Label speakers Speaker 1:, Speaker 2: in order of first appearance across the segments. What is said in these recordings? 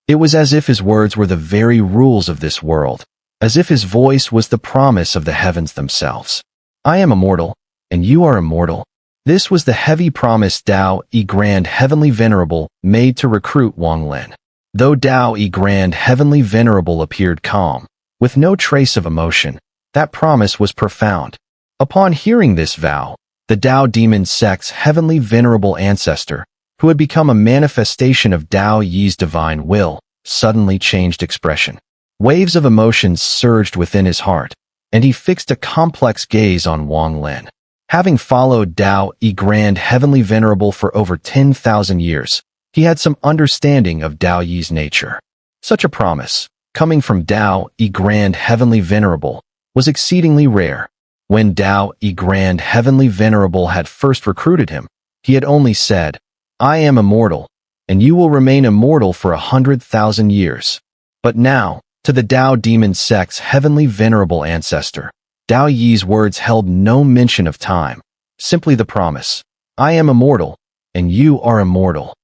Speaker 1: It was as if his words were the very rules of this world, as if his voice was the promise of the heavens themselves. I am immortal, and you are immortal. This was the heavy promise Dao Yi Grand Heavenly Venerable made to recruit Wang Lin. Though Dao Yi Grand Heavenly Venerable appeared calm, with no trace of emotion, that promise was profound. Upon hearing this vow, the Dao Demon Sect's Heavenly Venerable Ancestor, who had become a manifestation of Dao Yi's divine will, suddenly changed expression. Waves of emotions surged within his heart, and he fixed a complex gaze on Wang Lin. Having followed Dao Yi Grand Heavenly Venerable for over 10,000 years, he had some understanding of Dao Yi's nature. Such a promise, coming from Dao Yi Grand Heavenly Venerable, was exceedingly rare. When Dao Yi Grand Heavenly Venerable had first recruited him, he had only said, "I am immortal, and you will remain immortal for 100,000 years." But now, to the Dao Demon Sect's Heavenly Venerable Ancestor, Dao Yi's words held no mention of time, simply the promise, "I am immortal, and you are immortal."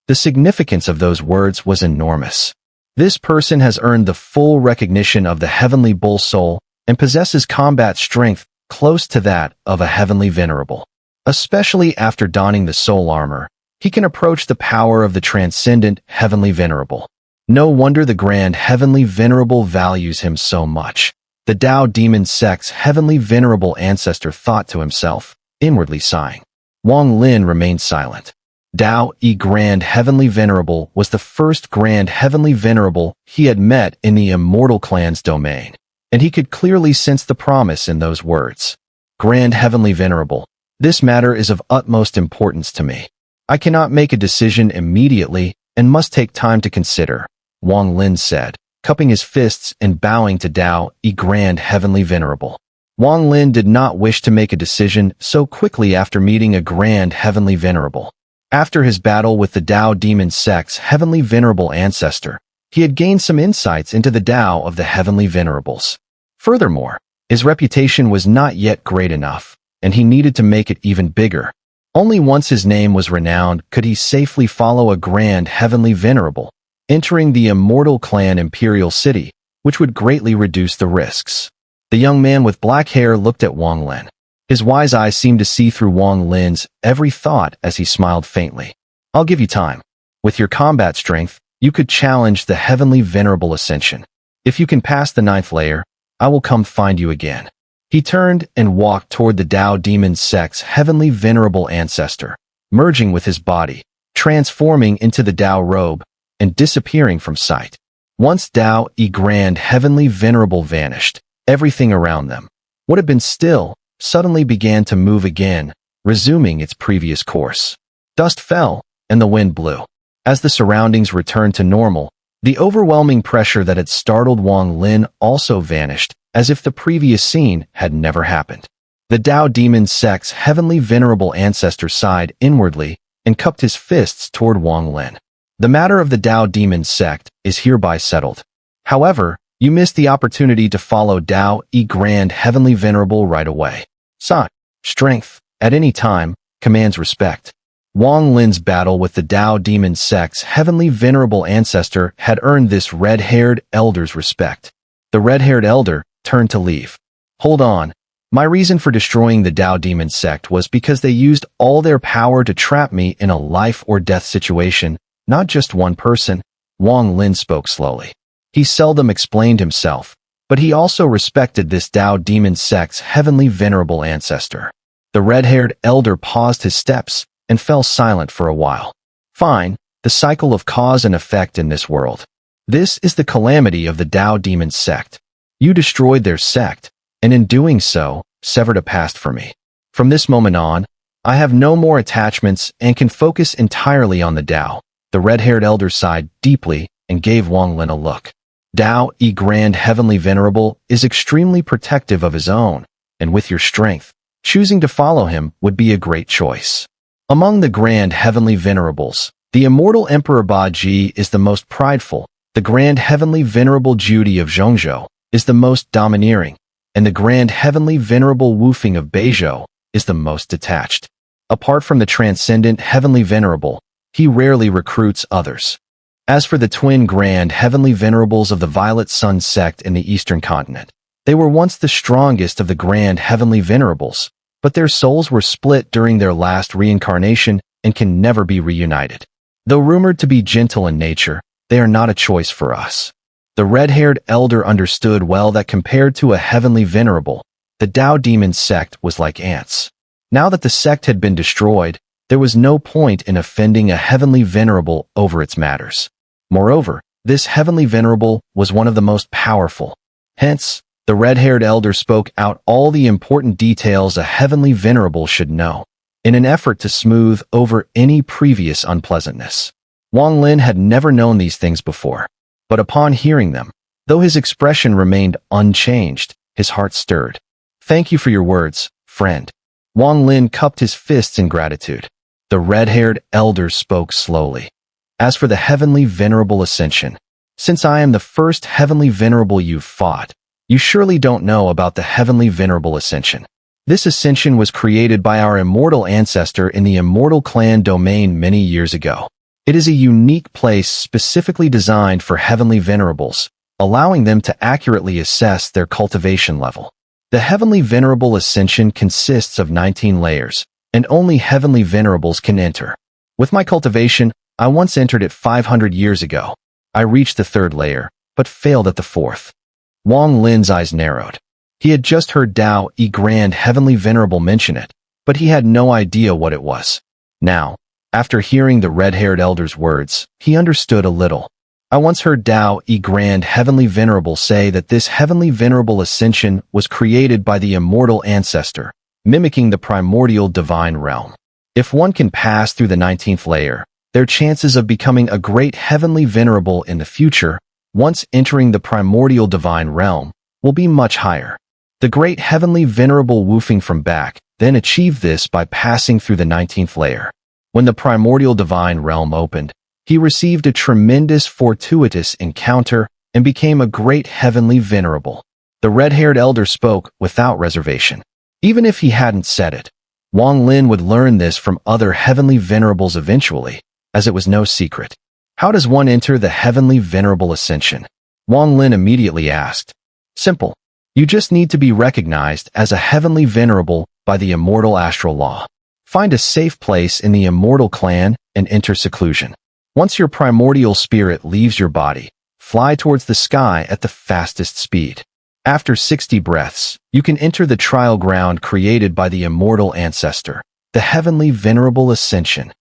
Speaker 1: The significance of those words was enormous. This person has earned the full recognition of the Heavenly Bull Soul and possesses combat strength close to that of a Heavenly Venerable. Especially after donning the soul armor, he can approach the power of the transcendent Heavenly Venerable. No wonder the Grand Heavenly Venerable values him so much. The Dao Demon Sect's Heavenly Venerable Ancestor thought to himself, inwardly sighing. Wang Lin remained silent. Dao Yi Grand Heavenly Venerable was the first Grand Heavenly Venerable he had met in the Immortal Clan's domain, and he could clearly sense the promise in those words. Grand Heavenly Venerable, this matter is of utmost importance to me. I cannot make a decision immediately and must take time to consider, Wang Lin said, cupping his fists and bowing to Dao Yi Grand Heavenly Venerable. Wang Lin did not wish to make a decision so quickly after meeting a Grand Heavenly Venerable. After his battle with the Dao Demon Sect's Heavenly Venerable Ancestor, he had gained some insights into the Dao of the Heavenly Venerables. Furthermore, his reputation was not yet great enough, and he needed to make it even bigger. Only once his name was renowned could he safely follow a Grand Heavenly Venerable, entering the Immortal Clan Imperial City, which would greatly reduce the risks. The young man with black hair looked at Wang Lin. His wise eyes seemed to see through Wang Lin's every thought as he smiled faintly. I'll give you time. With your combat strength, you could challenge the Heavenly Venerable Ascension. If you can pass the 9th layer, I will come find you again. He turned and walked toward the Dao Demon Sect's Heavenly Venerable Ancestor, merging with his body, transforming into the Dao robe, and disappearing from sight. Once Dao Yi Grand Heavenly Venerable vanished, everything around them, what had been still, suddenly began to move again, resuming its previous course. Dust fell, and the wind blew. As the surroundings returned to normal, the overwhelming pressure that had startled Wang Lin also vanished, as if the previous scene had never happened. The Dao Demon Sect's Heavenly Venerable Ancestor sighed inwardly and cupped his fists toward Wang Lin. The matter of the Dao Demon Sect is hereby settled. However, you missed the opportunity to follow Dao Yi Grand Heavenly Venerable right away. Strength, at any time, commands respect. Wang Lin's battle with the Dao Demon Sect's Heavenly Venerable Ancestor had earned this red-haired elder's respect. The red-haired elder turned to leave. Hold on. My reason for destroying the Dao Demon Sect was because they used all their power to trap me in a life-or-death situation, not just one person. Wang Lin spoke slowly. He seldom explained himself, but he also respected this Dao Demon Sect's Heavenly Venerable Ancestor. The red-haired elder paused his steps and fell silent for a while. Fine, the cycle of cause and effect in this world. This is the calamity of the Dao Demon Sect. You destroyed their sect, and in doing so, severed a past for me. From this moment on, I have no more attachments and can focus entirely on the Dao. The red-haired elder sighed deeply and gave Wang Lin a look. Dao Yi Grand Heavenly Venerable is extremely protective of his own, and with your strength, choosing to follow him would be a great choice. Among the Grand Heavenly Venerables, the Immortal Emperor Ba Ji is the most prideful, the Grand Heavenly Venerable Judy of Zhongzhou is the most domineering, and the Grand Heavenly Venerable Wufing of Beizhou is the most detached. Apart from the Transcendent Heavenly Venerable, he rarely recruits others. As for the twin grand heavenly venerables of the Violet Sun sect in the Eastern continent, they were once the strongest of the grand heavenly venerables, but their souls were split during their last reincarnation and can never be reunited. Though rumored to be gentle in nature, they are not a choice for us. The red-haired elder understood well that compared to a heavenly venerable, the Tao demon sect was like ants. Now that the sect had been destroyed, there was no point in offending a heavenly venerable over its matters. Moreover, this heavenly venerable was one of the most powerful. Hence, the red-haired elder spoke out all the important details a heavenly venerable should know, in an effort to smooth over any previous unpleasantness. Wang Lin had never known these things before, but upon hearing them, though his expression remained unchanged, his heart stirred. "Thank you for your words, friend." Wang Lin cupped his fists in gratitude. The red-haired elder spoke slowly. "As for the heavenly venerable ascension, since I am the first heavenly venerable you've fought, you surely don't know about the heavenly venerable ascension. This ascension was created by our immortal ancestor in the immortal clan domain many years ago. It is a unique place specifically designed for heavenly venerables, allowing them to accurately assess their cultivation level. The heavenly venerable ascension consists of 19 layers, and only heavenly venerables can enter. With my cultivation, I once entered it 500 years ago. I reached the 3rd layer, but failed at the 4th. Wang Lin's eyes narrowed. He had just heard Tao E Grand Heavenly Venerable mention it, but he had no idea what it was. Now, after hearing the red-haired elder's words, he understood a little. I once heard Tao E Grand Heavenly Venerable say that this Heavenly Venerable Ascension was created by the immortal ancestor, mimicking the primordial divine realm. If one can pass through the 19th layer, their chances of becoming a great Heavenly Venerable in the future, once entering the primordial divine realm, will be much higher. The great Heavenly Venerable Woofing from back then achieved this by passing through the 19th layer. When the primordial divine realm opened, he received a tremendous fortuitous encounter and became a great heavenly venerable. The red-haired elder spoke without reservation. Even if he hadn't said it, Wang Lin would learn this from other heavenly venerables eventually, as it was no secret. How does one enter the heavenly venerable ascension? Wang Lin immediately asked. Simple. You just need to be recognized as a heavenly venerable by the immortal astral law. Find a safe place in the immortal clan and enter seclusion. Once your primordial spirit leaves your body, fly towards the sky at the fastest speed. After 60 breaths, you can enter the trial ground created by the immortal ancestor, the heavenly venerable ascension.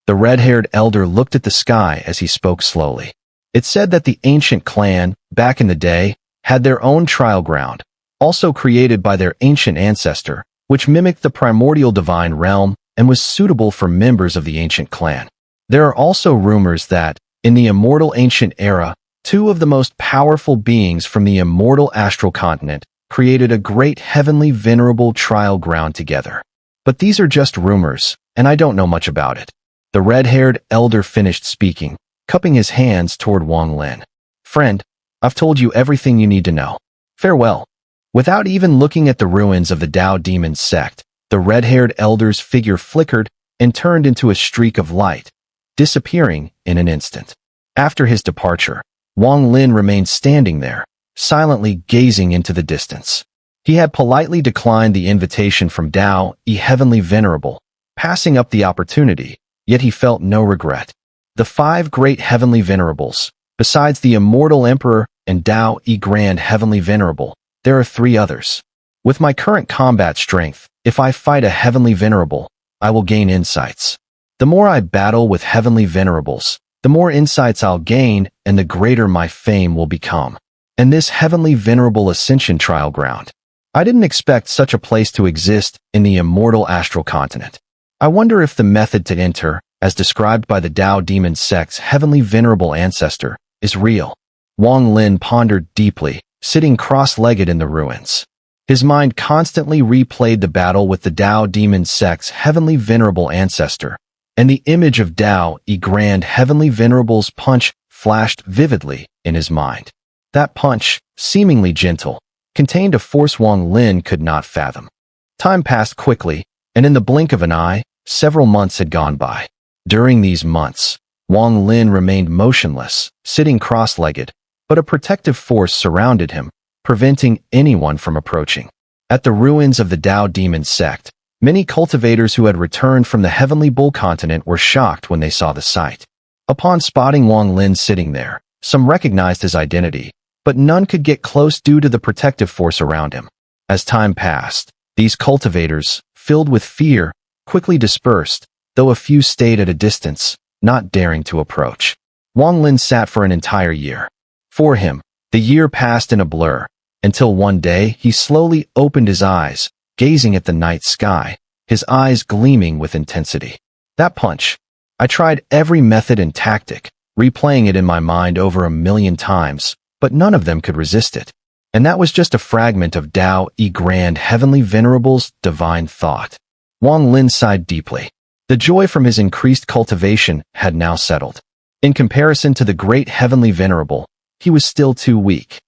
Speaker 1: The red-haired elder looked at the sky as he spoke slowly. It said that the ancient clan, back in the day, had their own trial ground, also created by their ancient ancestor, which mimicked the primordial divine realm and was suitable for members of the ancient clan. There are also rumors that, in the immortal ancient era, 2 of the most powerful beings from the immortal astral continent created a great heavenly venerable trial ground together. But these are just rumors, and I don't know much about it. The red-haired elder finished speaking, cupping his hands toward Wang Lin. Friend, I've told you everything you need to know. Farewell. Without even looking at the ruins of the Tao demon sect, the red-haired elder's figure flickered and turned into a streak of light, disappearing in an instant. After his departure, Wang Lin remained standing there, silently gazing into the distance. He had politely declined the invitation from Tao E Heavenly Venerable, passing up the opportunity, yet he felt no regret. The 5 great heavenly venerables, besides the immortal emperor and Tao E Grand Heavenly Venerable, there are 3 others. With my current combat strength, if I fight a heavenly venerable, I will gain insights. The more I battle with heavenly venerables, the more insights I'll gain and the greater my fame will become. And this heavenly venerable ascension trial ground. I didn't expect such a place to exist in the immortal astral continent. I wonder if the method to enter, as described by the Tao demon sect's heavenly venerable ancestor, is real. Wang Lin pondered deeply, sitting cross-legged in the ruins. His mind constantly replayed the battle with the Tao demon sect's heavenly venerable ancestor, and the image of Tao E Grand Heavenly Venerable's punch flashed vividly in his mind. That punch, seemingly gentle, contained a force Wang Lin could not fathom. Time passed quickly, and in the blink of an eye, several months had gone by. During these months, Wang Lin remained motionless, sitting cross-legged, but a protective force surrounded him, preventing anyone from approaching. At the ruins of the Dao Demon Sect, many cultivators who had returned from the Heavenly Bull continent were shocked when they saw the sight. Upon spotting Wang Lin sitting there, some recognized his identity, but none could get close due to the protective force around him. As time passed, these cultivators, filled with fear, quickly dispersed, though a few stayed at a distance, not daring to approach. Wang Lin sat for an entire year. For him, the year passed in a blur, until one day he slowly opened his eyes, gazing at the night sky, his eyes gleaming with intensity. That punch. I tried every method and tactic, replaying it in my mind over 1,000,000 times, but none of them could resist it. And that was just a fragment of Dao E Grand Heavenly Venerable's divine thought. Wang Lin sighed deeply. The joy from his increased cultivation had now settled. In comparison to the great Heavenly Venerable, he was still too weak.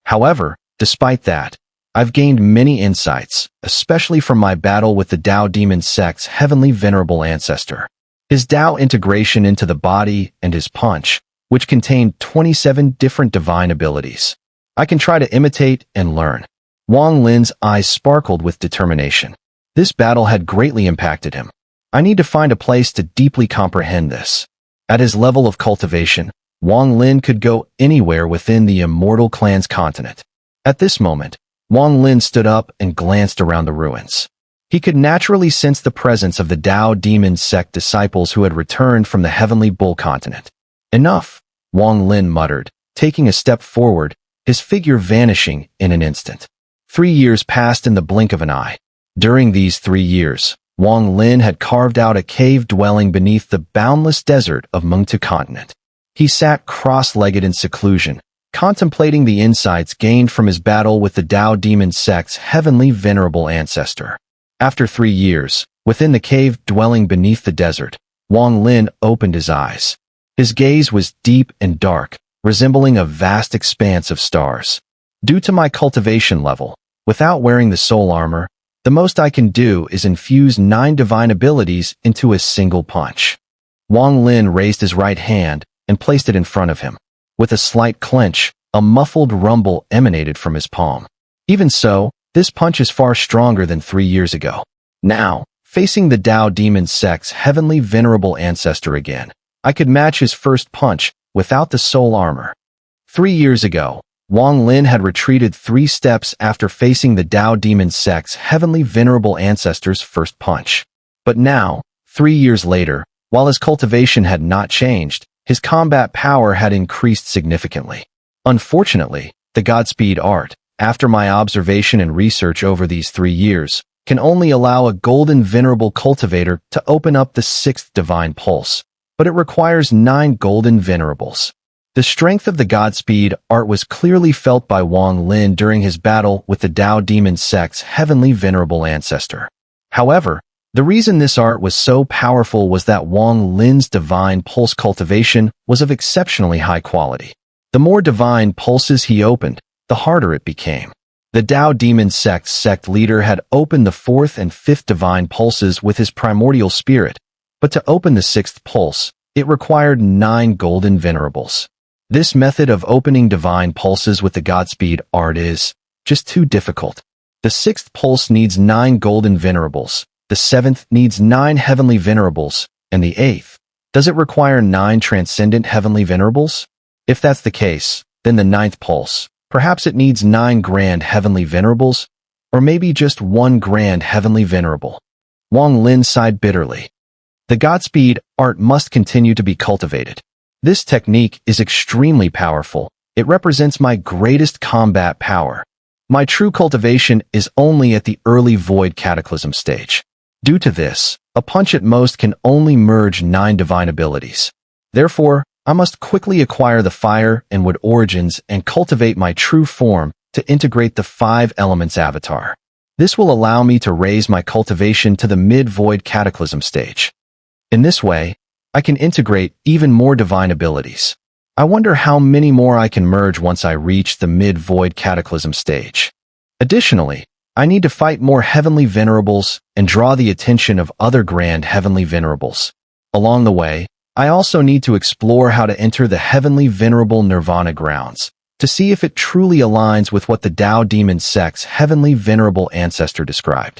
Speaker 1: However, despite that, I've gained many insights, especially from my battle with the Dao Demon Sect's Heavenly Venerable ancestor. His Dao integration into the body and his punch, which contained 27 different divine abilities. I can try to imitate and learn. Wang Lin's eyes sparkled with determination. This battle had greatly impacted him. I need to find a place to deeply comprehend this. At his level of cultivation, Wang Lin could go anywhere within the Immortal Clan's continent. At this moment, Wang Lin stood up and glanced around the ruins. He could naturally sense the presence of the Dao Demon Sect disciples who had returned from the Heavenly Bull continent. Enough, Wang Lin muttered, taking a step forward, his figure vanishing in an instant. 3 years passed in the blink of an eye. During these 3 years, Wang Lin had carved out a cave dwelling beneath the boundless desert of Mengtu continent. He sat cross-legged in seclusion, contemplating the insights gained from his battle with the Dao Demon Sect's Heavenly Venerable ancestor. After 3 years, within the cave dwelling beneath the desert, Wang Lin opened his eyes. His gaze was deep and dark, resembling a vast expanse of stars. Due to my cultivation level, without wearing the soul armor, the most I can do is infuse 9 divine abilities into a single punch. Wang Lin raised his right hand and placed it in front of him. With a slight clench, a muffled rumble emanated from his palm. Even so, this punch is far stronger than 3 years ago. Now, facing the Dao Demon Sect's Heavenly Venerable ancestor again, I could match his first punch without the soul armor. 3 years ago, Wang Lin had retreated 3 steps after facing the Dao Demon Sect's Heavenly Venerable ancestor's first punch. But now, 3 years later, while his cultivation had not changed, his combat power had increased significantly. Unfortunately, the Godspeed art, after my observation and research over these 3 years, can only allow a golden venerable cultivator to open up the 6th divine pulse, but it requires 9 golden venerables. The strength of the Godspeed art was clearly felt by Wang Lin during his battle with the Dao Demon Sect's Heavenly Venerable ancestor. However, the reason this art was so powerful was that Wang Lin's divine pulse cultivation was of exceptionally high quality. The more divine pulses he opened, the harder it became. The Dao Demon Sect's sect leader had opened the 4th and 5th divine pulses with his primordial spirit, but to open the 6th pulse, it required 9 golden venerables. This method of opening divine pulses with the Godspeed art is just too difficult. The 6th pulse needs 9 golden venerables, the 7th needs 9 heavenly venerables, and the 8th, does it require 9 transcendent heavenly venerables? If that's the case, then the 9th pulse, perhaps it needs 9 grand heavenly venerables, or maybe just 1 grand heavenly venerable. Wang Lin sighed bitterly. The Godspeed art must continue to be cultivated. This technique is extremely powerful. It represents my greatest combat power. My true cultivation is only at the early void cataclysm stage. Due to this, a punch at most can only merge 9 divine abilities. Therefore, I must quickly acquire the fire and wood origins and cultivate my true form to integrate the 5 elements avatar. This will allow me to raise my cultivation to the mid-void cataclysm stage. In this way, I can integrate even more divine abilities. I wonder how many more I can merge once I reach the mid-void cataclysm stage. Additionally, I need to fight more heavenly venerables and draw the attention of other grand heavenly venerables. Along the way, I also need to explore how to enter the heavenly venerable nirvana grounds, to see if it truly aligns with what the Tao Demon Sect's heavenly venerable ancestor described.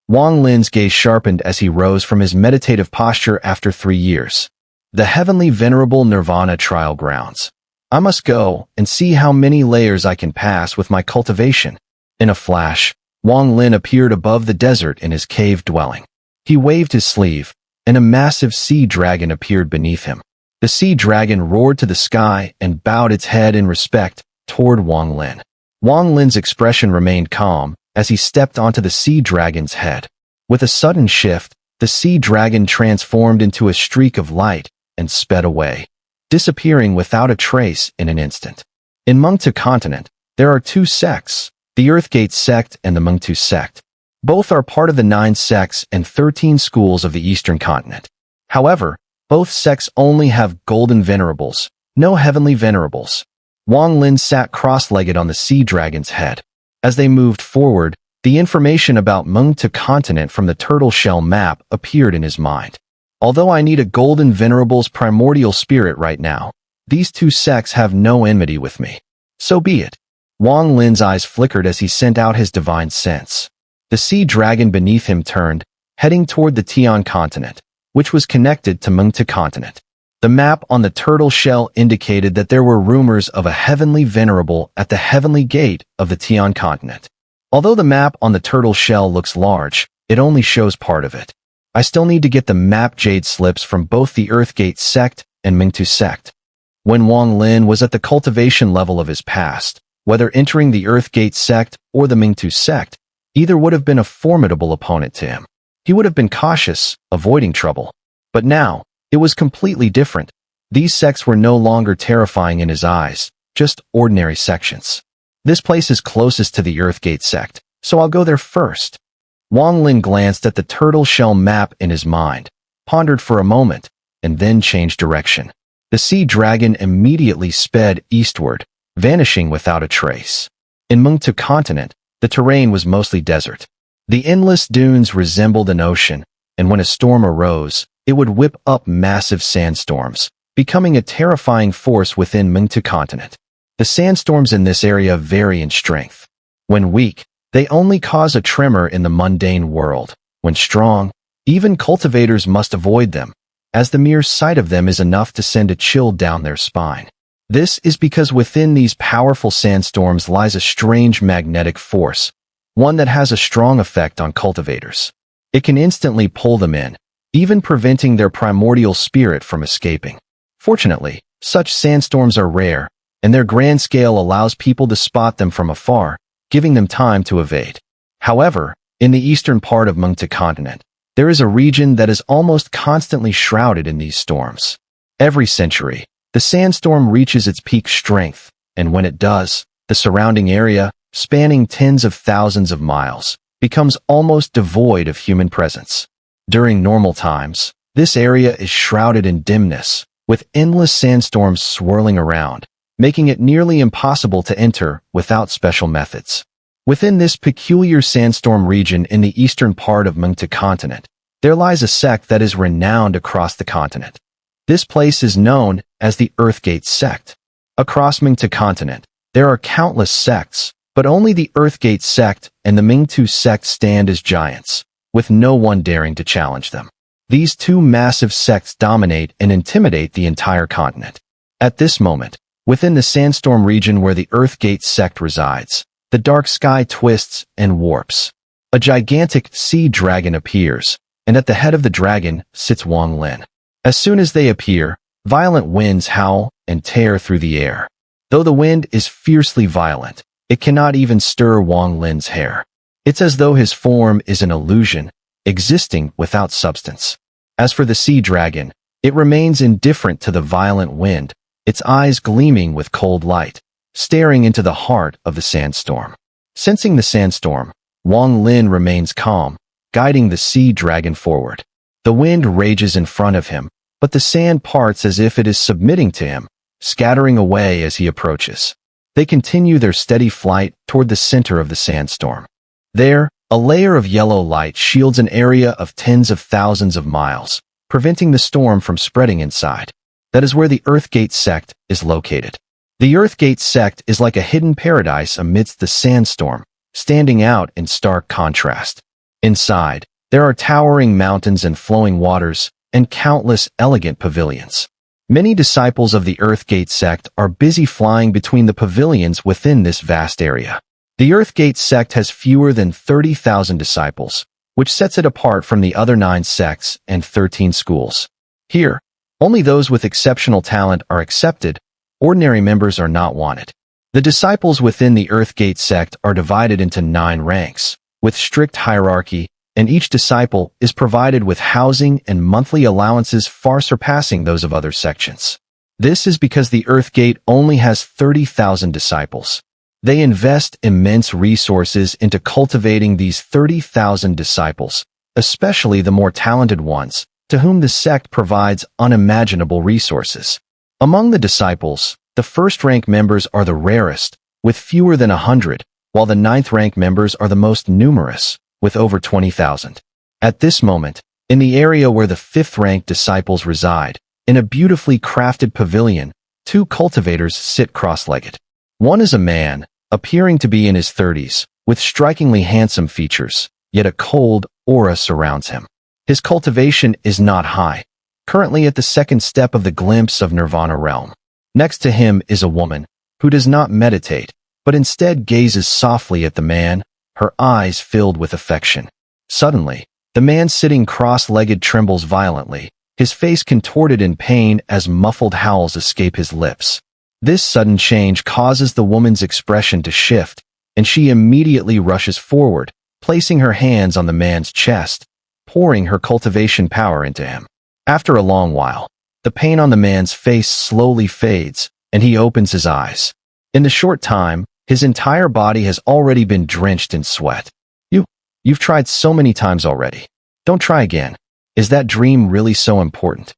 Speaker 1: Wang Lin's gaze sharpened as he rose from his meditative posture after 3 years. The heavenly venerable nirvana trial grounds. I must go and see how many layers I can pass with my cultivation. In a flash, Wang Lin appeared above the desert in his cave dwelling. He waved his sleeve, and a massive sea dragon appeared beneath him. The sea dragon roared to the sky and bowed its head in respect toward Wang Lin. Wang Lin's expression remained calm as he stepped onto the sea dragon's head. With a sudden shift, the sea dragon transformed into a streak of light and sped away, disappearing without a trace in an instant. In Mengtu continent, there are 2 sects, the Earthgate Sect and the Mengtu Sect. Both are part of the 9 sects and 13 schools of the Eastern continent. However, both sects only have golden venerables, no heavenly venerables. Wang Lin sat cross-legged on the sea dragon's head. As they moved forward, the information about Mengtu continent from the turtle shell map appeared in his mind. Although I need a golden venerable's primordial spirit right now, these 2 sects have no enmity with me. So be it. Wang Lin's eyes flickered as he sent out his divine sense. The sea dragon beneath him turned, heading toward the Tian continent, which was connected to Mengtu continent. The map on the turtle shell indicated that there were rumors of a heavenly venerable at the heavenly gate of the Tian continent. Although the map on the turtle shell looks large, it only shows part of it. I still need to get the map jade slips from both the Earthgate Sect and Mengtu Sect. When Wang Lin was at the cultivation level of his past, whether entering the Earthgate Sect or the Mengtu Sect, either would have been a formidable opponent to him. He would have been cautious, avoiding trouble. But now, it was completely different. These sects were no longer terrifying in his eyes, just ordinary sections. This place is closest to the Earthgate Sect, so I'll go there first. Wang Lin glanced at the turtle shell map in his mind, pondered for a moment, and then changed direction. The sea dragon immediately sped eastward, vanishing without a trace. In Mengtu continent, the terrain was mostly desert. The endless dunes resembled an ocean, and when a storm arose, it would whip up massive sandstorms, becoming a terrifying force within Mengtu continent. The sandstorms in this area vary in strength. When weak, they only cause a tremor in the mundane world. When strong, even cultivators must avoid them, as the mere sight of them is enough to send a chill down their spine. This is because within these powerful sandstorms lies a strange magnetic force, one that has a strong effect on cultivators. It can instantly pull them in, even preventing their primordial spirit from escaping. Fortunately, such sandstorms are rare, and their grand scale allows people to spot them from afar, giving them time to evade. However, in the eastern part of Mengtu continent, there is a region that is almost constantly shrouded in these storms. Every century, the sandstorm reaches its peak strength, and when it does, the surrounding area, spanning tens of thousands of miles, becomes almost devoid of human presence. During normal times, this area is shrouded in dimness, with endless sandstorms swirling around, making it nearly impossible to enter without special methods. Within this peculiar sandstorm region in the eastern part of Mengtu continent, there lies a sect that is renowned across the continent. This place is known as the Earthgate Sect. Across Mengtu continent, there are countless sects, but only the Earthgate Sect and the Mengtu Sect stand as giants, with no one daring to challenge them. These 2 massive sects dominate and intimidate the entire continent. At this moment, within the sandstorm region where the Earthgate Sect resides, the dark sky twists and warps. A gigantic sea dragon appears, and at the head of the dragon sits Wang Lin. As soon as they appear, violent winds howl and tear through the air. Though the wind is fiercely violent, it cannot even stir Wang Lin's hair. It's as though his form is an illusion, existing without substance. As for the sea dragon, it remains indifferent to the violent wind, its eyes gleaming with cold light, staring into the heart of the sandstorm. Sensing the sandstorm, Wang Lin remains calm, guiding the sea dragon forward. The wind rages in front of him, but the sand parts as if it is submitting to him, scattering away as he approaches. They continue their steady flight toward the center of the sandstorm. There, a layer of yellow light shields an area of tens of thousands of miles, preventing the storm from spreading inside. That is where the Earthgate Sect is located. The Earthgate Sect is like a hidden paradise amidst the sandstorm, standing out in stark contrast. Inside, there are towering mountains and flowing waters, and countless elegant pavilions. Many disciples of the Earthgate Sect are busy flying between the pavilions within this vast area. The Earthgate Sect has fewer than 30,000 disciples, which sets it apart from the other 9 sects and 13 schools. Here, only those with exceptional talent are accepted. Ordinary members are not wanted. The disciples within the Earthgate Sect are divided into 9 ranks, with strict hierarchy, and each disciple is provided with housing and monthly allowances far surpassing those of other sections. This is because the Earthgate only has 30,000 disciples. They invest immense resources into cultivating these 30,000 disciples, especially the more talented ones, to whom the sect provides unimaginable resources. Among the disciples, the first-rank members are the rarest, with fewer than 100, while the 9th-rank members are the most numerous, with over 20,000. At this moment, in the area where the 5th-ranked disciples reside, in a beautifully crafted pavilion, 2 cultivators sit cross-legged. One is a man, appearing to be in his 30s, with strikingly handsome features, yet a cold aura surrounds him. His cultivation is not high, currently at the 2nd step of the glimpse of Nirvana realm. Next to him is a woman, who does not meditate, but instead gazes softly at the man, her eyes filled with affection. Suddenly, the man sitting cross-legged trembles violently, his face contorted in pain as muffled howls escape his lips. This sudden change causes the woman's expression to shift, and she immediately rushes forward, placing her hands on the man's chest, pouring her cultivation power into him. After a long while, the pain on the man's face slowly fades, and he opens his eyes. In the short time, his entire body has already been drenched in sweat. You've tried so many times already. Don't try again. Is that dream really so important?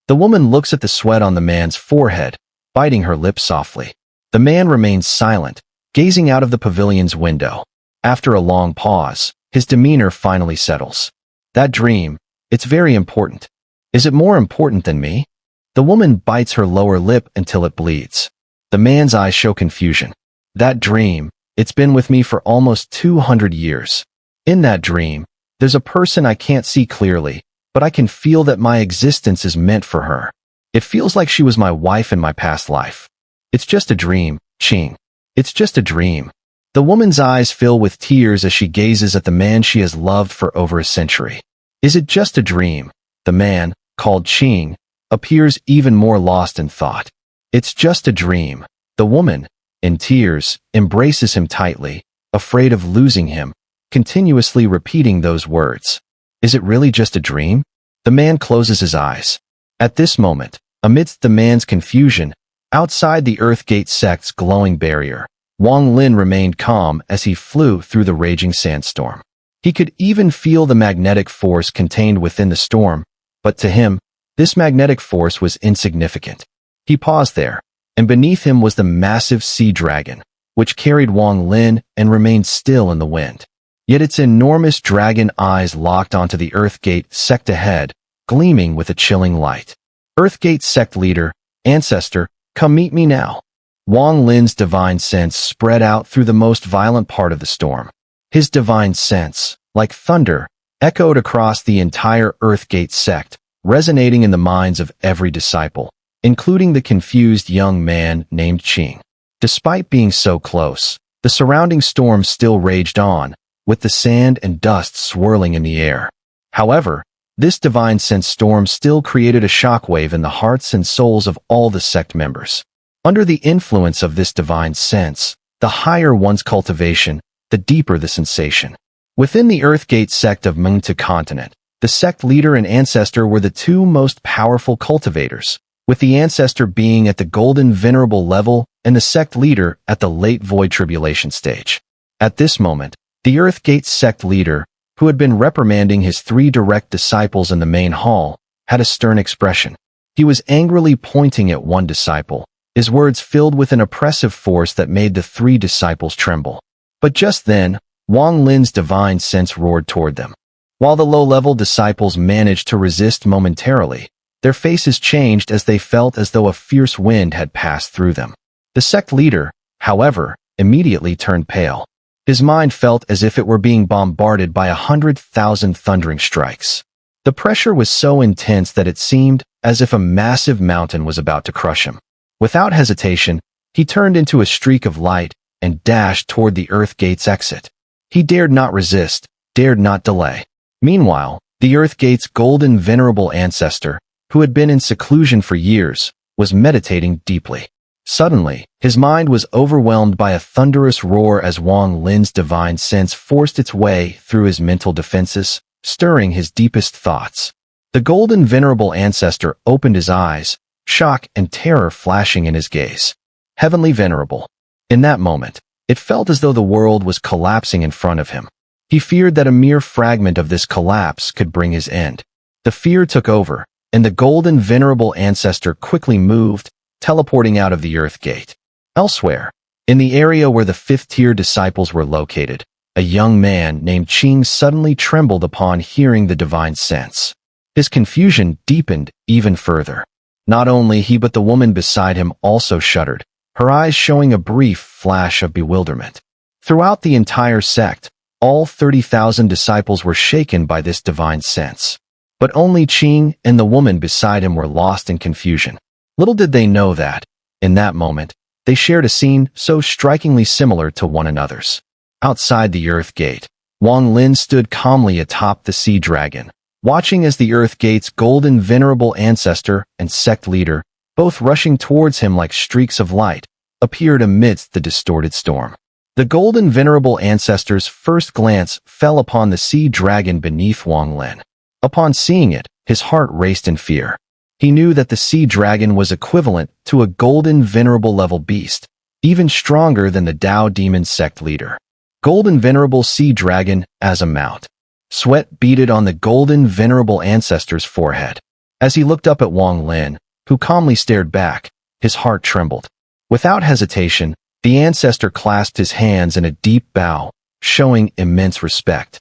Speaker 1: The woman looks at the sweat on the man's forehead, biting her lips softly. The man remains silent, gazing out of the pavilion's window. After a long pause, his demeanor finally settles. That dream, it's very important. Is it more important than me? The woman bites her lower lip until it bleeds. The man's eyes show confusion. That dream, it's been with me for almost 200 years. In that dream, there's a person I can't see clearly, but I can feel that my existence is meant for her. It feels like she was my wife in my past life. It's just a dream, Qing. It's just a dream. The woman's eyes fill with tears as she gazes at the man she has loved for over a century. Is it just a dream? The man, called Qing, appears even more lost in thought. It's just a dream. The woman, in tears, embraces him tightly, afraid of losing him, continuously repeating those words. Is it really just a dream? The man closes his eyes. At this moment, amidst the man's confusion, outside the Earthgate Sect's glowing barrier, Wang Lin remained calm as he flew through the raging sandstorm. He could even feel the magnetic force contained within the storm, but to him, this magnetic force was insignificant. He paused there, and beneath him was the massive sea dragon, which carried Wang Lin and remained still in the wind. Yet its enormous dragon eyes locked onto the Earthgate Sect ahead, gleaming with a chilling light. Earthgate Sect leader, ancestor, come meet me now. Wang Lin's divine sense spread out through the most violent part of the storm. His divine sense, like thunder, echoed across the entire Earthgate Sect, resonating in the minds of every disciple, including the confused young man named Qing. Despite being so close, the surrounding storm still raged on, with the sand and dust swirling in the air. However, this divine sense storm still created a shockwave in the hearts and souls of all the sect members. Under the influence of this divine sense, the higher one's cultivation, the deeper the sensation. Within the Earthgate Sect of Mengta continent, the sect leader and ancestor were the 2 most powerful cultivators, with the ancestor being at the golden venerable level and the sect leader at the late void tribulation stage. At this moment, the Earthgate Sect leader, who had been reprimanding his 3 direct disciples in the main hall, had a stern expression. He was angrily pointing at one disciple, his words filled with an oppressive force that made the 3 disciples tremble. But just then, Wang Lin's divine sense roared toward them. While the low-level disciples managed to resist momentarily, their faces changed as they felt as though a fierce wind had passed through them. The sect leader, however, immediately turned pale. His mind felt as if it were being bombarded by 100,000 thundering strikes. The pressure was so intense that it seemed as if a massive mountain was about to crush him. Without hesitation, he turned into a streak of light and dashed toward the Earth Gate's exit. He dared not resist, dared not delay. Meanwhile, the Earth Gate's golden venerable ancestor, who had been in seclusion for years, was meditating deeply. Suddenly, his mind was overwhelmed by a thunderous roar as Wang Lin's divine sense forced its way through his mental defenses, stirring his deepest thoughts. The golden venerable ancestor opened his eyes, shock and terror flashing in his gaze. Heavenly venerable. In that moment, it felt as though the world was collapsing in front of him. He feared that a mere fragment of this collapse could bring his end. The fear took over, and the golden venerable ancestor quickly moved, teleporting out of the Earth Gate. Elsewhere, in the area where the fifth-tier disciples were located, a young man named Qing suddenly trembled upon hearing the divine sense. His confusion deepened even further. Not only he but the woman beside him also shuddered, her eyes showing a brief flash of bewilderment. Throughout the entire sect, all 30,000 disciples were shaken by this divine sense. But only Qing and the woman beside him were lost in confusion. Little did they know that, in that moment, they shared a scene so strikingly similar to one another's. Outside the Earth Gate, Wang Lin stood calmly atop the sea dragon, watching as the Earth Gate's golden venerable ancestor and sect leader, both rushing towards him like streaks of light, appeared amidst the distorted storm. The golden venerable ancestor's first glance fell upon the sea dragon beneath Wang Lin. Upon seeing it, his heart raced in fear. He knew that the sea dragon was equivalent to a golden venerable level beast, even stronger than the Tao demon sect leader. Golden venerable sea dragon as a mount. Sweat beaded on the golden venerable ancestor's forehead. As he looked up at Wang Lin, who calmly stared back, his heart trembled. Without hesitation, the ancestor clasped his hands in a deep bow, showing immense respect.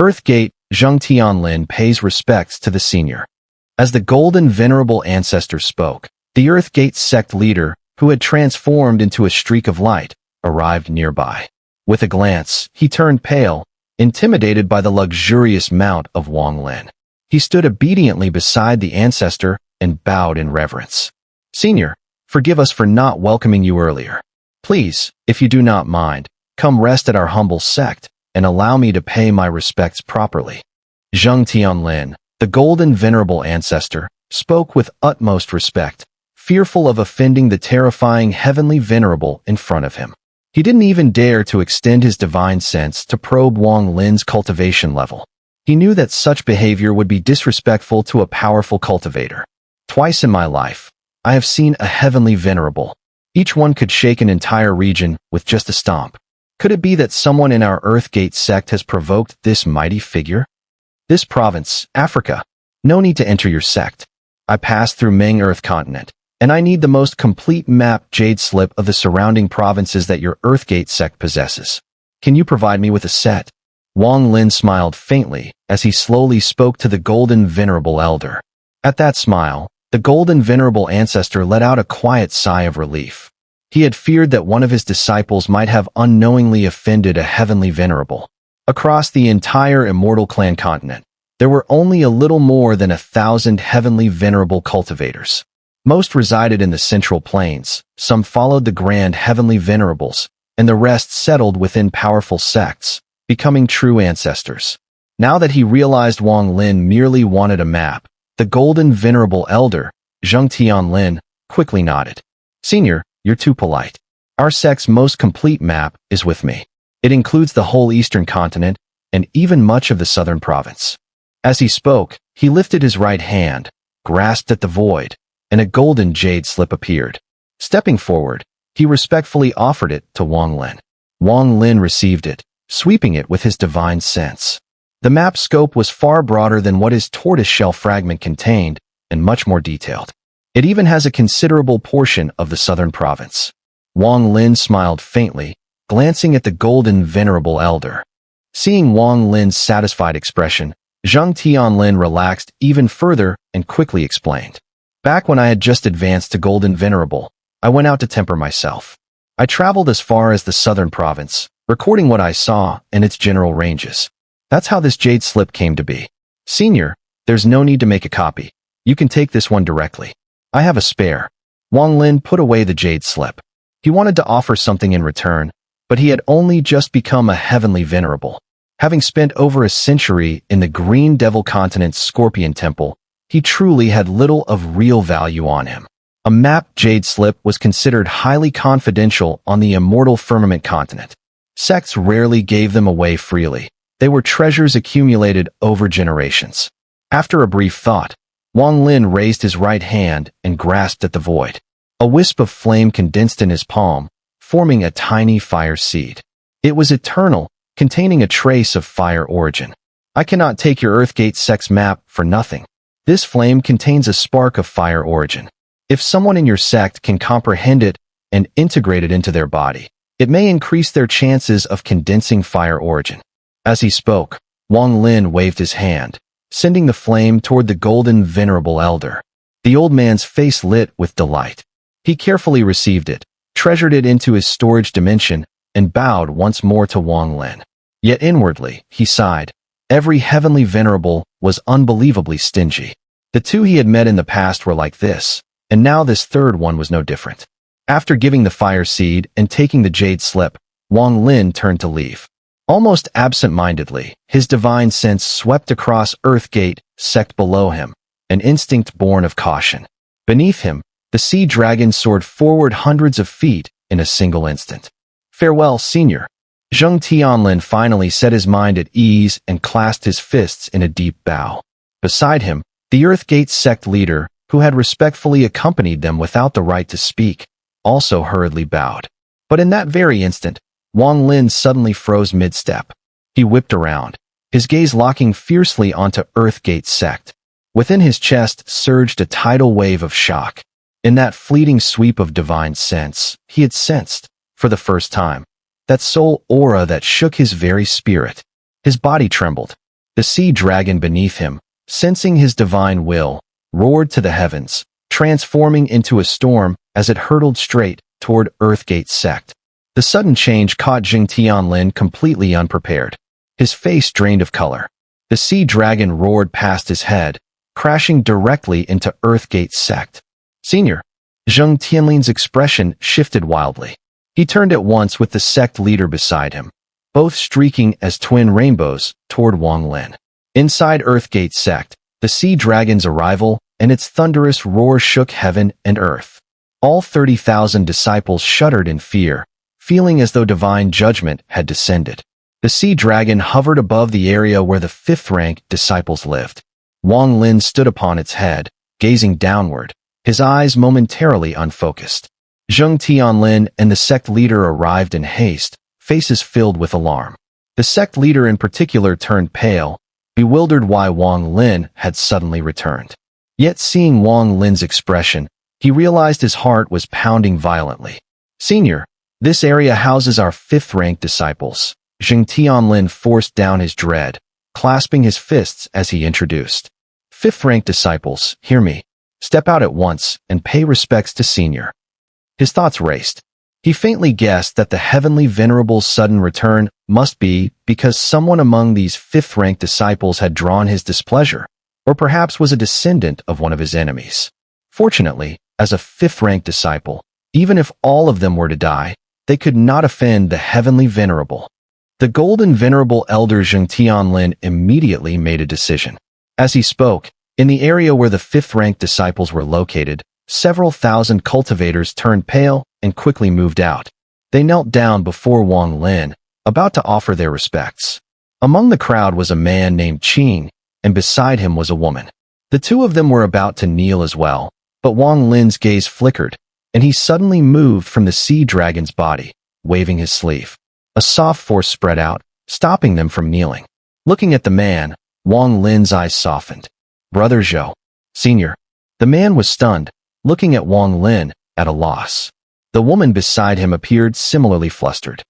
Speaker 1: Earthgate Zheng pays respects to the senior. As the golden venerable ancestor spoke, the Earthgate sect leader, who had transformed into a streak of light, arrived nearby. With a glance, he turned pale, intimidated by the luxurious mount of Wang Lin. He stood obediently beside the ancestor and bowed in reverence. Senior, forgive us for not welcoming you earlier. Please, if you do not mind, come rest at our humble sect and allow me to pay my respects properly. Zheng Tianlin, the golden venerable ancestor, spoke with utmost respect, fearful of offending the terrifying heavenly venerable in front of him. He didn't even dare to extend his divine sense to probe Wang Lin's cultivation level. He knew that such behavior would be disrespectful to a powerful cultivator. Twice in my life, I have seen a heavenly venerable. Each one could shake an entire region with just a stomp. Could it be that someone in our Earthgate sect has provoked this mighty figure? This province, Africa. No need to enter your sect. I passed through Meng Earth continent, and I need the most complete map jade slip of the surrounding provinces that your Earthgate sect possesses. Can you provide me with a set? Wang Lin smiled faintly as he slowly spoke to the golden venerable elder. At that smile, the golden venerable ancestor let out a quiet sigh of relief. He had feared that one of his disciples might have unknowingly offended a heavenly venerable. Across the entire immortal clan continent, there were only a little more than 1,000 heavenly venerable cultivators. Most resided in the central plains, some followed the grand heavenly venerables, and the rest settled within powerful sects, becoming true ancestors. Now that he realized Wang Lin merely wanted a map, the golden venerable elder, Zheng Tianlin, quickly nodded. Senior, you're too polite. Our sect's most complete map is with me. It includes the whole eastern continent and even much of the southern province. As he spoke, he lifted his right hand, grasped at the void, and a golden jade slip appeared. Stepping forward, he respectfully offered it to Wang Lin. Wang Lin received it, sweeping it with his divine sense. The map scope was far broader than what his tortoiseshell fragment contained, and much more detailed. It even has a considerable portion of the southern province. Wang Lin smiled faintly, glancing at the golden venerable elder. Seeing Wang Lin's satisfied expression, Zhang Tianlin relaxed even further and quickly explained. Back when I had just advanced to Golden Venerable, I went out to temper myself. I traveled as far as the southern province, recording what I saw and its general ranges. That's how this jade slip came to be. Senior, there's no need to make a copy. You can take this one directly. I have a spare. Wang Lin put away the jade slip. He wanted to offer something in return, but he had only just become a heavenly venerable. Having spent over a century in the Green Devil Continent's Scorpion Temple, he truly had little of real value on him. A mapped jade slip was considered highly confidential on the immortal firmament continent. Sects rarely gave them away freely. They were treasures accumulated over generations. After a brief thought, Wang Lin raised his right hand and grasped at the void. A wisp of flame condensed in his palm, forming a tiny fire seed. It was eternal, containing a trace of fire origin. I cannot take your Earthgate Sect's map for nothing. This flame contains a spark of fire origin. If someone in your sect can comprehend it and integrate it into their body, it may increase their chances of condensing fire origin. As he spoke, Wang Lin waved his hand, sending the flame toward the golden venerable elder. The old man's face lit with delight. He carefully received it, treasured it into his storage dimension, and bowed once more to Wang Lin. Yet inwardly, he sighed. Every heavenly venerable was unbelievably stingy. The two he had met in the past were like this, and now this third one was no different. After giving the fire seed and taking the jade slip, Wang Lin turned to leave. Almost absent-mindedly, his divine sense swept across Earthgate Sect below him, an instinct born of caution. Beneath him, the sea dragon soared forward hundreds of feet in a single instant. Farewell, Senior. Zhang Tianlin finally set his mind at ease and clasped his fists in a deep bow. Beside him, the Earthgate Sect leader, who had respectfully accompanied them without the right to speak, also hurriedly bowed. But in that very instant, Wang Lin suddenly froze mid-step. He whipped around, his gaze locking fiercely onto Earthgate Sect. Within his chest surged a tidal wave of shock. In that fleeting sweep of divine sense, he had sensed, for the first time, that soul aura that shook his very spirit. His body trembled. The sea dragon beneath him, sensing his divine will, roared to the heavens, transforming into a storm as it hurtled straight toward Earthgate Sect. The sudden change caught Zhang Tianlin completely unprepared. His face drained of color. The sea dragon roared past his head, crashing directly into Earthgate Sect. Senior. Zhang Tianlin's expression shifted wildly. He turned at once with the sect leader beside him, both streaking as twin rainbows toward Wang Lin. Inside Earthgate Sect, the sea dragon's arrival and its thunderous roar shook heaven and earth. All 30,000 disciples shuddered in fear, feeling as though divine judgment had descended. The sea dragon hovered above the area where the fifth-rank disciples lived. Wang Lin stood upon its head, gazing downward, his eyes momentarily unfocused. Zhang Tianlin and the sect leader arrived in haste, faces filled with alarm. The sect leader in particular turned pale, bewildered why Wang Lin had suddenly returned. Yet seeing Wang Lin's expression, he realized his heart was pounding violently. Senior, this area houses our fifth-rank disciples. Zhang Tianlin forced down his dread, clasping his fists as he introduced. Fifth-rank disciples, hear me. Step out at once and pay respects to Senior. His thoughts raced. He faintly guessed that the heavenly venerable's sudden return must be because someone among these fifth-rank disciples had drawn his displeasure, or perhaps was a descendant of one of his enemies. Fortunately, as a fifth-rank disciple, even if all of them were to die, they could not offend the heavenly venerable. The golden venerable elder Zhang Tianlin immediately made a decision. As he spoke, in the area where the fifth-rank disciples were located, several thousand cultivators turned pale and quickly moved out. They knelt down before Wang Lin, about to offer their respects. Among the crowd was a man named Qing, and beside him was a woman. The two of them were about to kneel as well, but Wang Lin's gaze flickered, and he suddenly moved from the sea dragon's body, waving his sleeve. A soft force spread out, stopping them from kneeling. Looking at the man, Wang Lin's eyes softened. Brother Zhou. Senior. The man was stunned, looking at Wang Lin, at a loss. The woman beside him appeared similarly flustered.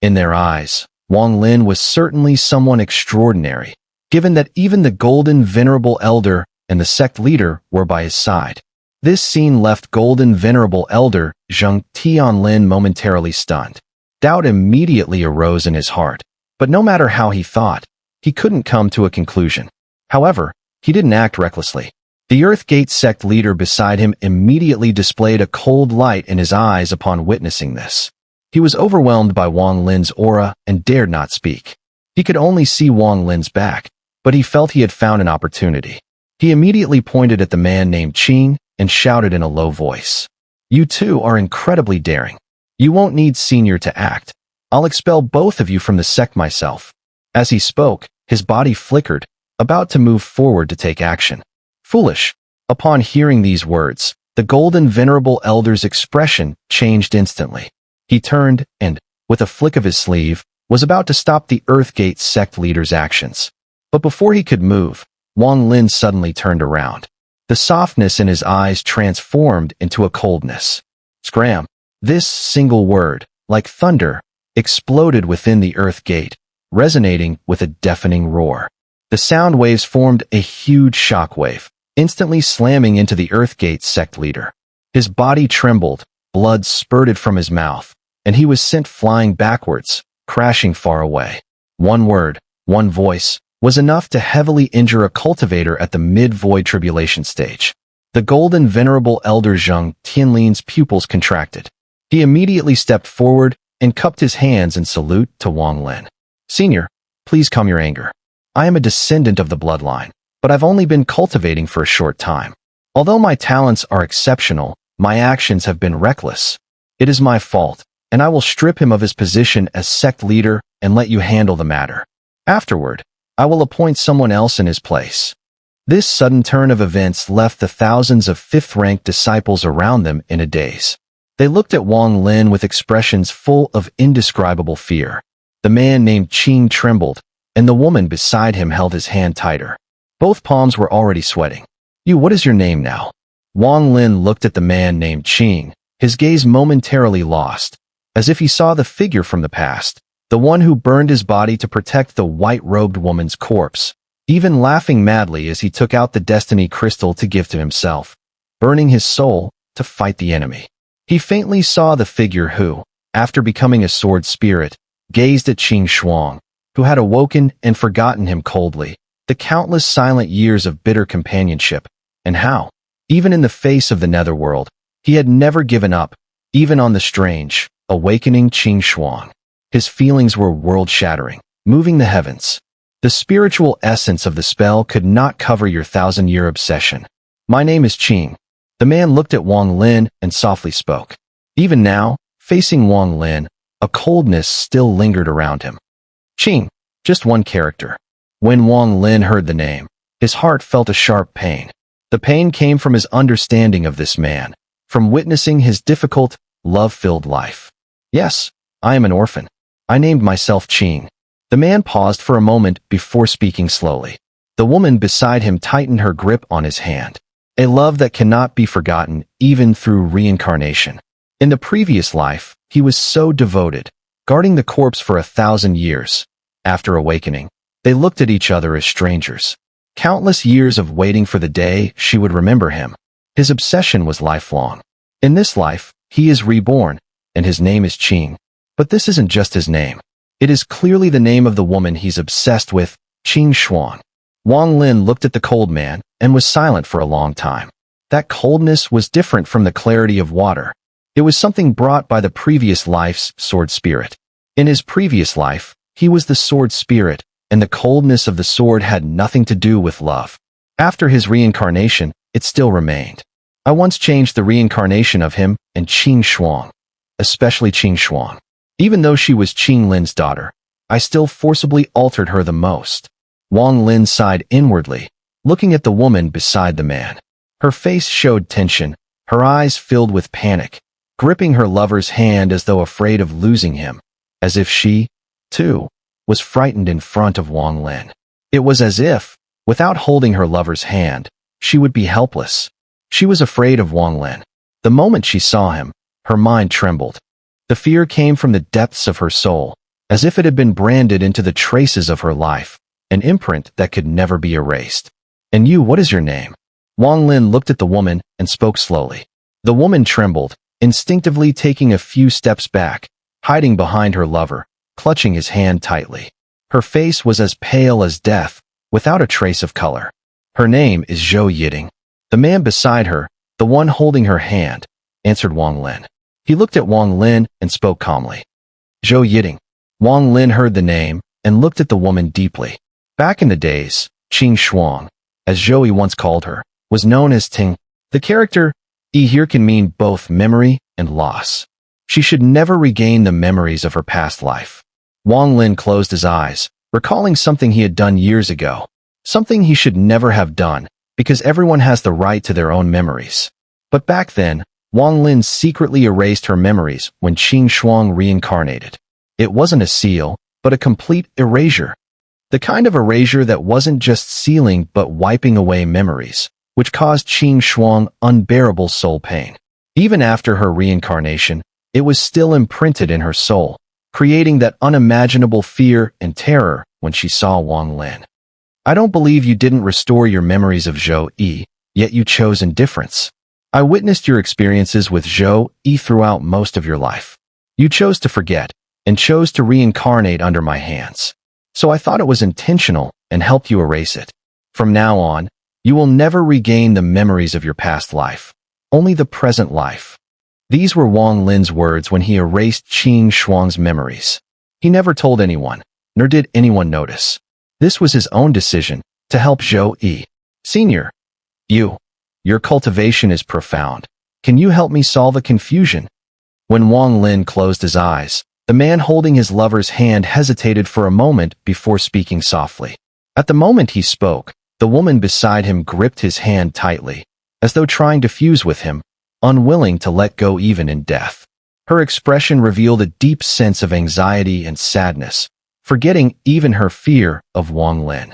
Speaker 1: In their eyes, Wang Lin was certainly someone extraordinary, given that even the golden venerable elder and the sect leader were by his side. This scene left golden venerable elder Zheng Tianlin momentarily stunned. Doubt immediately arose in his heart, but no matter how he thought, he couldn't come to a conclusion. However, he didn't act recklessly. The Earthgate sect leader beside him immediately displayed a cold light in his eyes upon witnessing this. He was overwhelmed by Wang Lin's aura and dared not speak. He could only see Wang Lin's back, but he felt he had found an opportunity. He immediately pointed at the man named Qing and shouted in a low voice, "You two are incredibly daring. You won't need Senior to act. I'll expel both of you from the sect myself." As he spoke, his body flickered, about to move forward to take action. Foolish. Upon hearing these words, the golden venerable elder's expression changed instantly. He turned and, with a flick of his sleeve, was about to stop the Earthgate sect leader's actions. But before he could move, Wang Lin suddenly turned around. The softness in his eyes transformed into a coldness. Scram! This single word, like thunder, exploded within the Earthgate, resonating with a deafening roar. The sound waves formed a huge shockwave, instantly slamming into the Earthgate sect leader. His body trembled, blood spurted from his mouth, and he was sent flying backwards, crashing far away. One word, one voice, was enough to heavily injure a cultivator at the mid-void tribulation stage. The golden venerable elder Zheng Tianlin's pupils contracted. He immediately stepped forward and cupped his hands in salute to Wang Lin. "Senior, please calm your anger. I am a descendant of the bloodline, but I've only been cultivating for a short time. Although my talents are exceptional, my actions have been reckless. It is my fault, and I will strip him of his position as sect leader and let you handle the matter. Afterward, I will appoint someone else in his place." This sudden turn of events left the thousands of fifth-ranked disciples around them in a daze. They looked at Wang Lin with expressions full of indescribable fear. The man named Qing trembled, and the woman beside him held his hand tighter. Both palms were already sweating. What is your name now?" Wang Lin looked at the man named Qing, his gaze momentarily lost, as if he saw the figure from the past, the one who burned his body to protect the white-robed woman's corpse, even laughing madly as he took out the destiny crystal to give to himself, burning his soul to fight the enemy. He faintly saw the figure who, after becoming a sword spirit, gazed at Qing Shuang, who had awoken and forgotten him coldly, the countless silent years of bitter companionship, and how, even in the face of the netherworld, he had never given up, even on the strange, awakening Qing Shuang. His feelings were world-shattering, moving the heavens. The spiritual essence of the spell could not cover your 1,000-year obsession. "My name is Qing." The man looked at Wang Lin and softly spoke. Even now, facing Wang Lin, a coldness still lingered around him. Qing, just one character. When Wang Lin heard the name, his heart felt a sharp pain. The pain came from his understanding of this man, from witnessing his difficult, love-filled life. "Yes, I am an orphan. I named myself Qing." The man paused for a moment before speaking slowly. The woman beside him tightened her grip on his hand. A love that cannot be forgotten even through reincarnation. In the previous life, he was so devoted, guarding the corpse for 1,000 years. After awakening, they looked at each other as strangers. Countless years of waiting for the day she would remember him. His obsession was lifelong. In this life, he is reborn, and his name is Qing. But this isn't just his name. It is clearly the name of the woman he's obsessed with, Qing Shuang. Wang Lin looked at the cold man and was silent for a long time. That coldness was different from the clarity of water. It was something brought by the previous life's sword spirit. In his previous life, he was the sword spirit, and the coldness of the sword had nothing to do with love. After his reincarnation, it still remained. I once changed the reincarnation of him and Qing Shuang, especially Qing Shuang. Even though she was Qing Lin's daughter, I still forcibly altered her the most. Wang Lin sighed inwardly, looking at the woman beside the man. Her face showed tension, her eyes filled with panic, gripping her lover's hand as though afraid of losing him, as if she, too, was frightened in front of Wang Lin. It was as if, without holding her lover's hand, she would be helpless. She was afraid of Wang Lin. The moment she saw him, her mind trembled. The fear came from the depths of her soul, as if it had been branded into the traces of her life, an imprint that could never be erased. And you, what is your name? Wang Lin looked at the woman and spoke slowly. The woman trembled, instinctively taking a few steps back, hiding behind her lover, clutching his hand tightly. Her face was as pale as death, without a trace of color. Her name is Zhou Yiding. The man beside her, the one holding her hand, answered Wang Lin. He looked at Wang Lin and spoke calmly. Zhou Yiding. Wang Lin heard the name and looked at the woman deeply. Back in the days, Qing Shuang, as Zhou once called her, was known as Ting. The character E here can mean both memory and loss. She should never regain the memories of her past life. Wang Lin closed his eyes, recalling something he had done years ago. Something he should never have done, because everyone has the right to their own memories. But back then, Wang Lin secretly erased her memories when Qing Shuang reincarnated. It wasn't a seal, but a complete erasure. The kind of erasure that wasn't just sealing but wiping away memories, which caused Qing Shuang unbearable soul pain. Even after her reincarnation, it was still imprinted in her soul, creating that unimaginable fear and terror when she saw Wang Lin. I don't believe you didn't restore your memories of Zhou Yi, yet you chose indifference. I witnessed your experiences with Zhou Yi throughout most of your life. You chose to forget, and chose to reincarnate under my hands. So I thought it was intentional and helped you erase it. From now on, you will never regain the memories of your past life, only the present life. These were Wang Lin's words when he erased Qing Shuang's memories. He never told anyone, nor did anyone notice. This was his own decision, to help Zhou Yi. Senior, your cultivation is profound. Can you help me solve a confusion? When Wang Lin closed his eyes, the man holding his lover's hand hesitated for a moment before speaking softly. At the moment he spoke, the woman beside him gripped his hand tightly, as though trying to fuse with him, unwilling to let go even in death. Her expression revealed a deep sense of anxiety and sadness, forgetting even her fear of Wang Lin.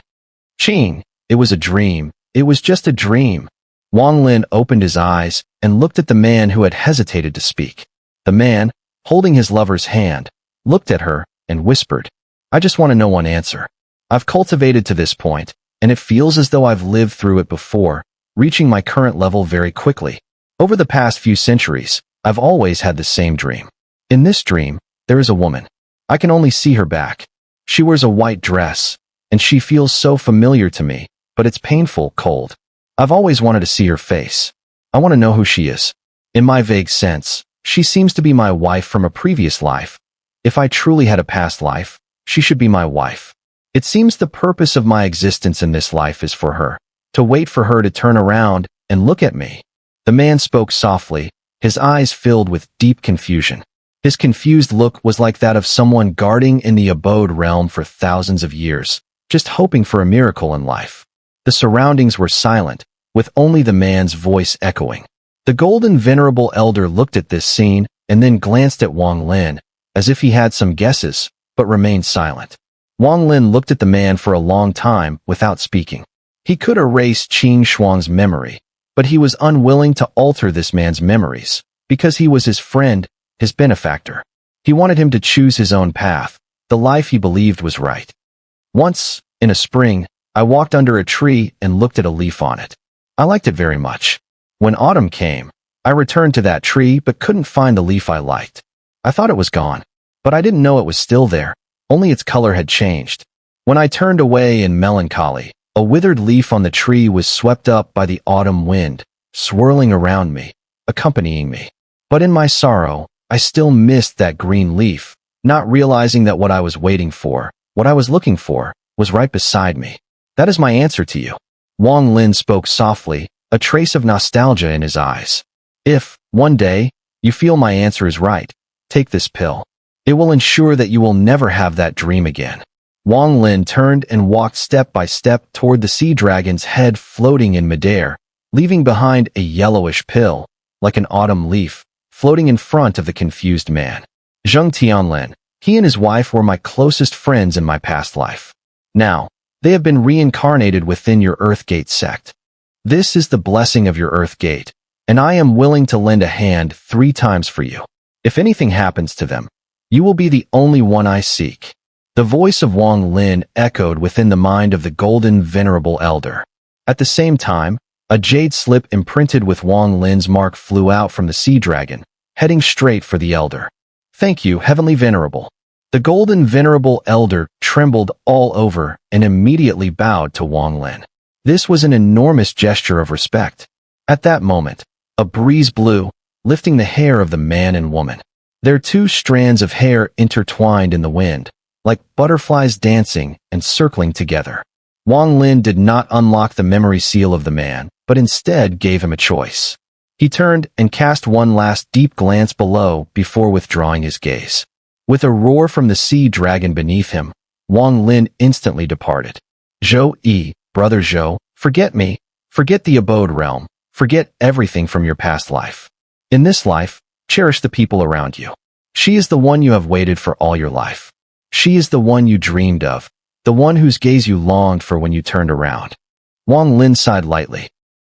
Speaker 1: Qing, it was a dream. It was just a dream. Wang Lin opened his eyes and looked at the man who had hesitated to speak. The man, holding his lover's hand, looked at her and whispered, I just want to know one answer. I've cultivated to this point, and it feels as though I've lived through it before, reaching my current level very quickly. Over the past few centuries, I've always had the same dream. In this dream, there is a woman. I can only see her back. She wears a white dress, and she feels so familiar to me, but it's painful, cold. I've always wanted to see her face. I want to know who she is. In my vague sense, she seems to be my wife from a previous life. If I truly had a past life, she should be my wife. It seems the purpose of my existence in this life is for her, to wait for her to turn around and look at me. The man spoke softly, his eyes filled with deep confusion. His confused look was like that of someone guarding in the abode realm for thousands of years, just hoping for a miracle in life. The surroundings were silent, with only the man's voice echoing. The golden venerable elder looked at this scene and then glanced at Wang Lin, as if he had some guesses, but remained silent. Wang Lin looked at the man for a long time without speaking. He could erase Qing Shuang's memory, but he was unwilling to alter this man's memories, because he was his friend, his benefactor. He wanted him to choose his own path, the life he believed was right. Once, in a spring, I walked under a tree and looked at a leaf on it. I liked it very much. When autumn came, I returned to that tree but couldn't find the leaf I liked. I thought it was gone, but I didn't know it was still there, only its color had changed. When I turned away in melancholy, a withered leaf on the tree was swept up by the autumn wind, swirling around me, accompanying me. But in my sorrow, I still missed that green leaf, not realizing that what I was waiting for, what I was looking for, was right beside me. That is my answer to you. Wang Lin spoke softly, a trace of nostalgia in his eyes. If, one day, you feel my answer is right, take this pill. It will ensure that you will never have that dream again. Wang Lin turned and walked step by step toward the sea dragon's head floating in midair, leaving behind a yellowish pill, like an autumn leaf, floating in front of the confused man. Zheng Tianlin, he and his wife were my closest friends in my past life. Now, they have been reincarnated within your Earthgate sect. This is the blessing of your Earthgate, and I am willing to lend a hand 3 times for you. If anything happens to them, you will be the only one I seek. The voice of Wang Lin echoed within the mind of the golden venerable elder. At the same time, a jade slip imprinted with Wang Lin's mark flew out from the sea dragon, heading straight for the elder. "Thank you, heavenly venerable." The golden venerable elder trembled all over and immediately bowed to Wang Lin. This was an enormous gesture of respect. At that moment, a breeze blew, lifting the hair of the man and woman. Their two strands of hair intertwined in the wind, like butterflies dancing and circling together. Wang Lin did not unlock the memory seal of the man, but instead gave him a choice. He turned and cast one last deep glance below before withdrawing his gaze. With a roar from the sea dragon beneath him, Wang Lin instantly departed. "Zhou, brother Zhou, forget me, forget the abode realm, forget everything from your past life. In this life, cherish the people around you. She is the one you have waited for all your life. She is the one you dreamed of, the one whose gaze you longed for when you turned around." Wang Lin sighed lightly.